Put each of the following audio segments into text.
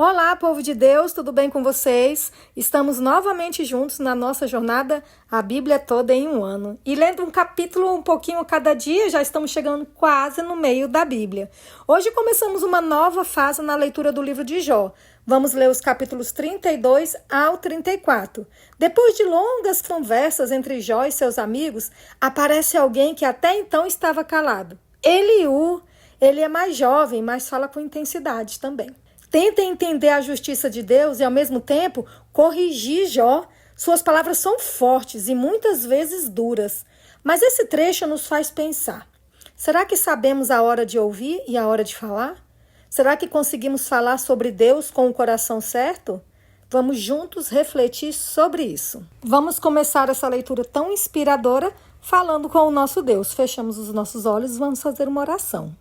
Olá, povo de Deus, tudo bem com vocês? Estamos novamente juntos na nossa jornada A Bíblia Toda em um Ano. E lendo um capítulo um pouquinho cada dia, já estamos chegando quase no meio da Bíblia. Hoje começamos uma nova fase na leitura do livro de Jó. Vamos ler os capítulos 32 ao 34. Depois de longas conversas entre Jó e seus amigos, aparece alguém que até então estava calado. Eliú, ele é mais jovem, mas fala com intensidade também. Tenta entender a justiça de Deus e, ao mesmo tempo, corrigir Jó. Suas palavras são fortes e muitas vezes duras. Mas esse trecho nos faz pensar. Será que sabemos a hora de ouvir e a hora de falar? Será que conseguimos falar sobre Deus com o coração certo? Vamos juntos refletir sobre isso. Vamos começar essa leitura tão inspiradora falando com o nosso Deus. Fechamos os nossos olhos e vamos fazer uma oração.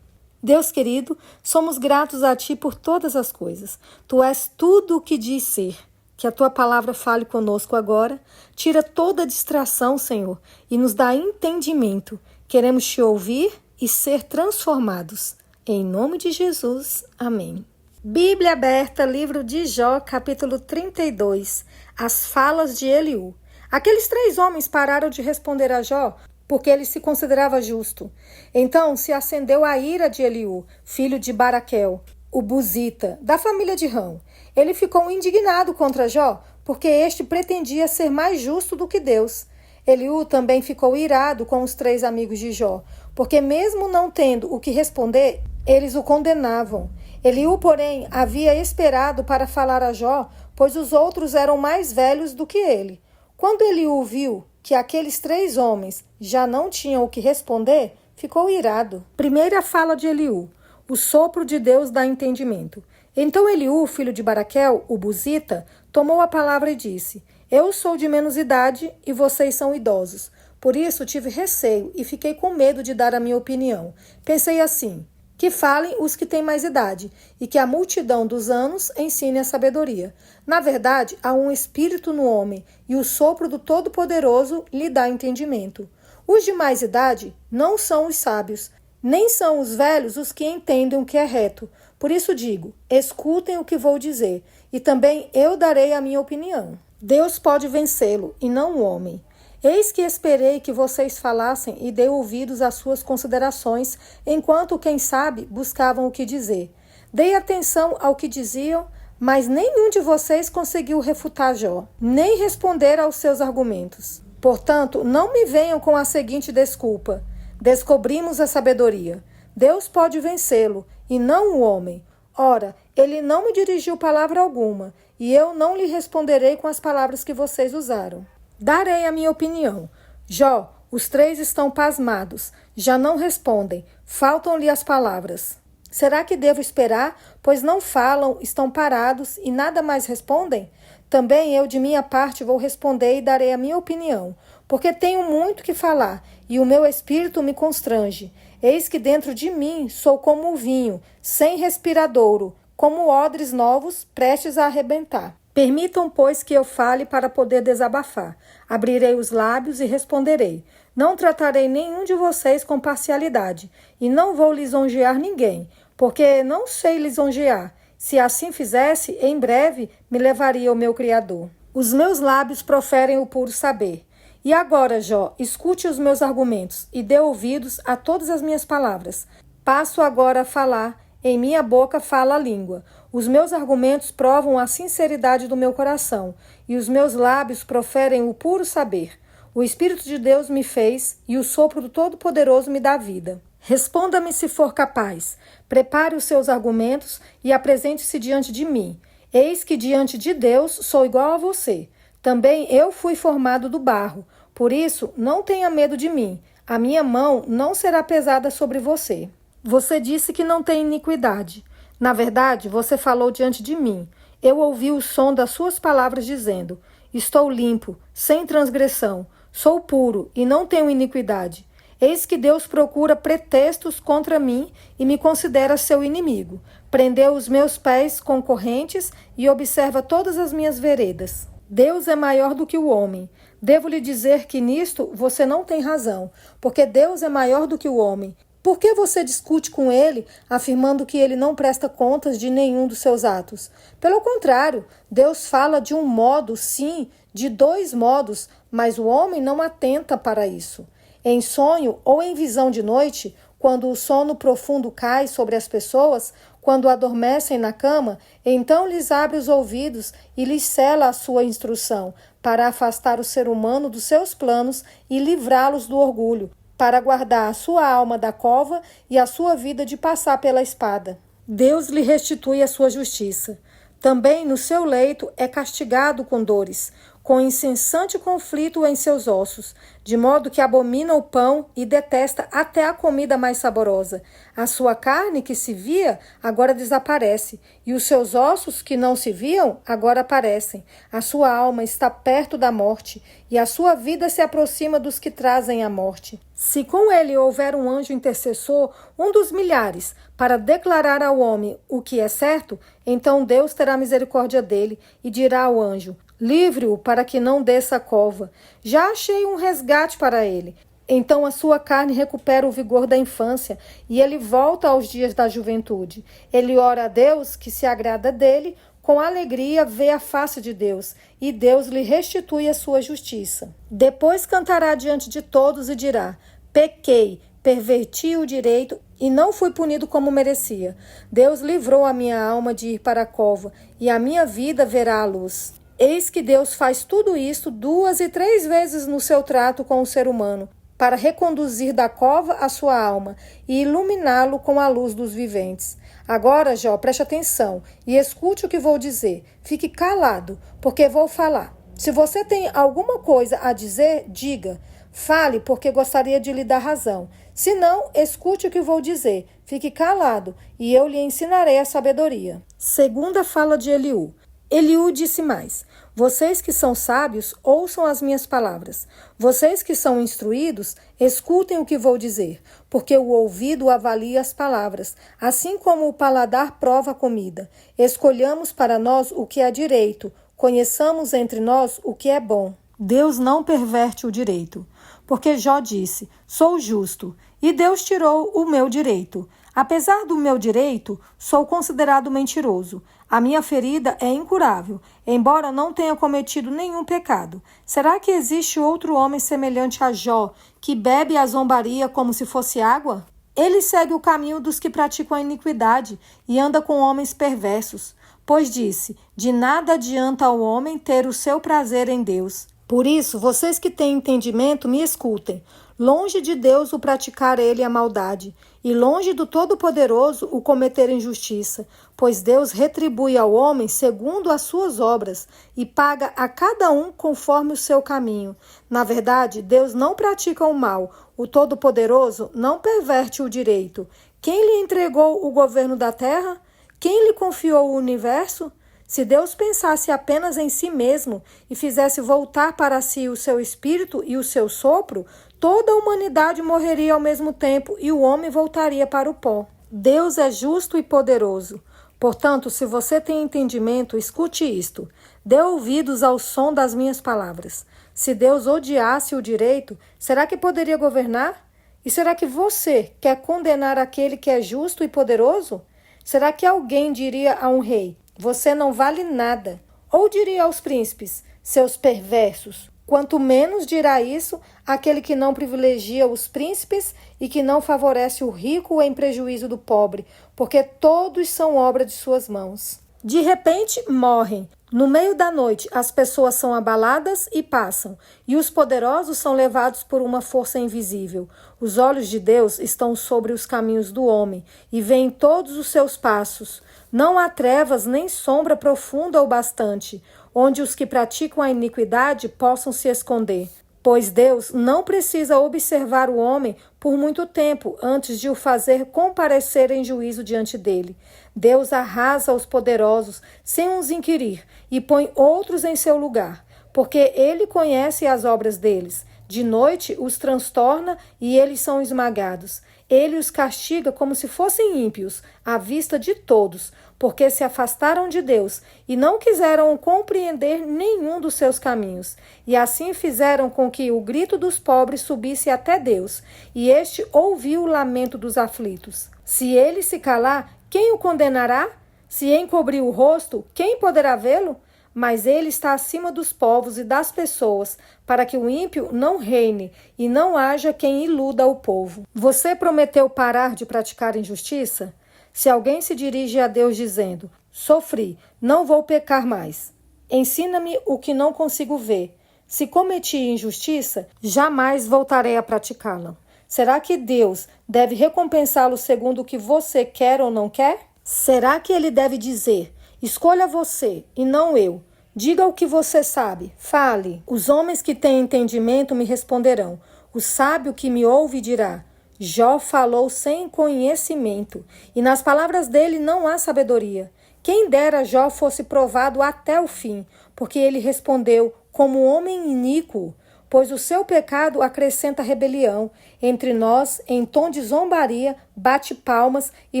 Deus querido, somos gratos a Ti por todas as coisas. Tu és tudo o que diz ser. Que a Tua palavra fale conosco agora. Tira toda distração, Senhor, e nos dá entendimento. Queremos Te ouvir e ser transformados. Em nome de Jesus, amém. Bíblia aberta, livro de Jó, capítulo 32. As falas de Eliú. Aqueles 3 homens pararam de responder a Jó, porque ele se considerava justo. Então se acendeu a ira de Eliú, filho de Baraquel, o Buzita, da família de Rão. Ele ficou indignado contra Jó, porque este pretendia ser mais justo do que Deus. Eliú também ficou irado com os 3 amigos de Jó, porque mesmo não tendo o que responder, eles o condenavam. Eliú, porém, havia esperado para falar a Jó, pois os outros eram mais velhos do que ele. Quando Eliú viu que aqueles 3 homens já não tinham o que responder, ficou irado. Primeira fala de Eliú. O sopro de Deus dá entendimento. Então Eliú, filho de Baraquel, o Buzita, tomou a palavra e disse: Eu sou de menos idade e vocês são idosos. Por isso tive receio e fiquei com medo de dar a minha opinião. Pensei assim: que falem os que têm mais idade, e que a multidão dos anos ensine a sabedoria. Na verdade, há um espírito no homem, e o sopro do Todo-Poderoso lhe dá entendimento. Os de mais idade não são os sábios, nem são os velhos os que entendem o que é reto. Por isso digo, escutem o que vou dizer, e também eu darei a minha opinião. Deus pode vencê-lo, e não o homem. Eis que esperei que vocês falassem e dei ouvidos às suas considerações, enquanto, quem sabe, buscavam o que dizer. Dei atenção ao que diziam, mas nenhum de vocês conseguiu refutar Jó, nem responder aos seus argumentos. Portanto, não me venham com a seguinte desculpa: descobrimos a sabedoria. Deus pode vencê-lo, e não o homem. Ora, ele não me dirigiu palavra alguma, e eu não lhe responderei com as palavras que vocês usaram. Darei a minha opinião. Jó, os 3 estão pasmados, já não respondem, faltam-lhe as palavras. Será que devo esperar, pois não falam, estão parados e nada mais respondem? Também eu, de minha parte, vou responder e darei a minha opinião, porque tenho muito que falar, e o meu espírito me constrange. Eis que dentro de mim sou como o vinho, sem respiradouro, como odres novos, prestes a arrebentar. Permitam, pois, que eu fale para poder desabafar. Abrirei os lábios e responderei. Não tratarei nenhum de vocês com parcialidade, e não vou lisonjear ninguém, porque não sei lisonjear. Se assim fizesse, em breve me levaria o meu Criador. Os meus lábios proferem o puro saber. E agora, Jó, escute os meus argumentos e dê ouvidos a todas as minhas palavras. Passo agora a falar. Em minha boca fala a língua. Os meus argumentos provam a sinceridade do meu coração, e os meus lábios proferem o puro saber. O Espírito de Deus me fez, e o sopro do Todo-Poderoso me dá vida. Responda-me se for capaz. Prepare os seus argumentos e apresente-se diante de mim. Eis que diante de Deus sou igual a você. Também eu fui formado do barro. Por isso, não tenha medo de mim. A minha mão não será pesada sobre você. Você disse que não tem iniquidade. Na verdade, você falou diante de mim. Eu ouvi o som das suas palavras dizendo: estou limpo, sem transgressão, sou puro e não tenho iniquidade. Eis que Deus procura pretextos contra mim e me considera seu inimigo. Prendeu os meus pés com correntes e observa todas as minhas veredas. Deus é maior do que o homem. Devo lhe dizer que nisto você não tem razão, porque Deus é maior do que o homem. por que você discute com ele, afirmando que ele não presta contas de nenhum dos seus atos? Pelo contrário, Deus fala de um modo, sim, de dois modos, mas o homem não atenta para isso. Em sonho ou em visão de noite, quando o sono profundo cai sobre as pessoas, quando adormecem na cama, então lhes abre os ouvidos e lhes cela a sua instrução, para afastar o ser humano dos seus planos e livrá-los do orgulho, para guardar a sua alma da cova e a sua vida de passar pela espada. Deus lhe restitui a sua justiça. Também no seu leito é castigado com dores, com incessante conflito em seus ossos, de modo que abomina o pão e detesta até a comida mais saborosa. A sua carne que se via, agora desaparece, e os seus ossos que não se viam, agora aparecem. A sua alma está perto da morte, e a sua vida se aproxima dos que trazem a morte. Se com ele houver um anjo intercessor, um dos milhares, para declarar ao homem o que é certo, então Deus terá misericórdia dele e dirá ao anjo: livre-o para que não desça a cova. Já achei um resgate para ele. Então a sua carne recupera o vigor da infância e ele volta aos dias da juventude. Ele ora a Deus, que se agrada dele, com alegria vê a face de Deus, e Deus lhe restitui a sua justiça. Depois cantará diante de todos e dirá: pequei, perverti o direito e não fui punido como merecia. Deus livrou a minha alma de ir para a cova, e a minha vida verá a luz. Eis que Deus faz tudo isso 2 e 3 vezes no seu trato com o ser humano, para reconduzir da cova a sua alma e iluminá-lo com a luz dos viventes. Agora, Jó, preste atenção e escute o que vou dizer. Fique calado, porque vou falar. Se você tem alguma coisa a dizer, diga. Fale, porque gostaria de lhe dar razão. Se não, escute o que vou dizer. Fique calado, e eu lhe ensinarei a sabedoria. Segunda fala de Eliú. Eliú disse mais: vocês que são sábios, ouçam as minhas palavras. Vocês que são instruídos, escutem o que vou dizer, porque o ouvido avalia as palavras, assim como o paladar prova a comida. Escolhamos para nós o que é direito, conheçamos entre nós o que é bom. Deus não perverte o direito, porque Jó disse: sou justo, e Deus tirou o meu direito. Apesar do meu direito, sou considerado mentiroso. A minha ferida é incurável, embora não tenha cometido nenhum pecado. Será que existe outro homem semelhante a Jó, que bebe a zombaria como se fosse água? Ele segue o caminho dos que praticam a iniquidade e anda com homens perversos. Pois disse: de nada adianta ao homem ter o seu prazer em Deus. Por isso, vocês que têm entendimento, me escutem. Longe de Deus o praticar ele a maldade, e longe do Todo-Poderoso o cometer injustiça, pois Deus retribui ao homem segundo as suas obras e paga a cada um conforme o seu caminho. Na verdade, Deus não pratica o mal, o Todo-Poderoso não perverte o direito. Quem lhe entregou o governo da terra? Quem lhe confiou o universo? Se Deus pensasse apenas em si mesmo e fizesse voltar para si o seu espírito e o seu sopro, toda a humanidade morreria ao mesmo tempo e o homem voltaria para o pó. Deus é justo e poderoso. Portanto, se você tem entendimento, escute isto. Dê ouvidos ao som das minhas palavras. Se Deus odiasse o direito, será que poderia governar? E será que você quer condenar aquele que é justo e poderoso? Será que alguém diria a um rei: você não vale nada? Ou diria aos príncipes: seus perversos? Quanto menos dirá isso aquele que não privilegia os príncipes e que não favorece o rico em prejuízo do pobre, porque todos são obra de suas mãos. De repente, morrem. No meio da noite, as pessoas são abaladas e passam, e os poderosos são levados por uma força invisível. Os olhos de Deus estão sobre os caminhos do homem e veem todos os seus passos. Não há trevas nem sombra profunda o bastante, onde os que praticam a iniquidade possam se esconder. Pois Deus não precisa observar o homem por muito tempo antes de o fazer comparecer em juízo diante dele. Deus arrasa os poderosos sem os inquirir e põe outros em seu lugar, porque ele conhece as obras deles. De noite os transtorna e eles são esmagados. Ele os castiga como se fossem ímpios, à vista de todos, porque se afastaram de Deus e não quiseram compreender nenhum dos seus caminhos. E assim fizeram com que o grito dos pobres subisse até Deus, e este ouviu o lamento dos aflitos. Se ele se calar, quem o condenará? Se encobrir o rosto, quem poderá vê-lo? Mas ele está acima dos povos e das pessoas, para que o ímpio não reine e não haja quem iluda o povo. Você prometeu parar de praticar injustiça? Se alguém se dirige a Deus dizendo: sofri, não vou pecar mais. Ensina-me o que não consigo ver. Se cometi injustiça, jamais voltarei a praticá-la. Será que Deus deve recompensá-lo segundo o que você quer ou não quer? Será que ele deve dizer: escolha você e não eu? Diga o que você sabe, fale. Os homens que têm entendimento me responderão. O sábio que me ouve dirá: Jó falou sem conhecimento, e nas palavras dele não há sabedoria. Quem dera Jó fosse provado até o fim, porque ele respondeu como homem iníquo, pois o seu pecado acrescenta rebelião. Entre nós, em tom de zombaria, bate palmas e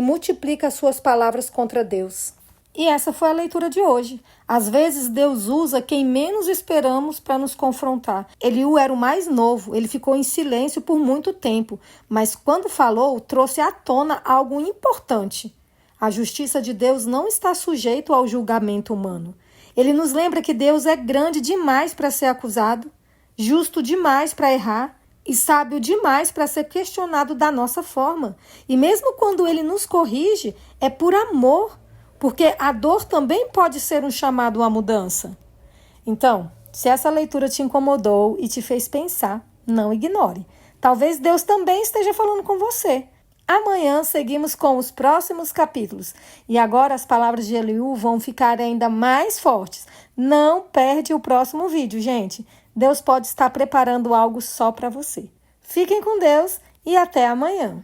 multiplica suas palavras contra Deus. E essa foi a leitura de hoje. Às vezes Deus usa quem menos esperamos para nos confrontar. Eliú era o mais novo, ele ficou em silêncio por muito tempo, mas quando falou, trouxe à tona algo importante. A justiça de Deus não está sujeita ao julgamento humano. Ele nos lembra que Deus é grande demais para ser acusado, justo demais para errar e sábio demais para ser questionado da nossa forma. E mesmo quando ele nos corrige, é por amor, porque a dor também pode ser um chamado à mudança. Então, se essa leitura te incomodou e te fez pensar, não ignore. Talvez Deus também esteja falando com você. Amanhã seguimos com os próximos capítulos. E agora as palavras de Eliú vão ficar ainda mais fortes. Não perde o próximo vídeo, gente. Deus pode estar preparando algo só para você. Fiquem com Deus e até amanhã.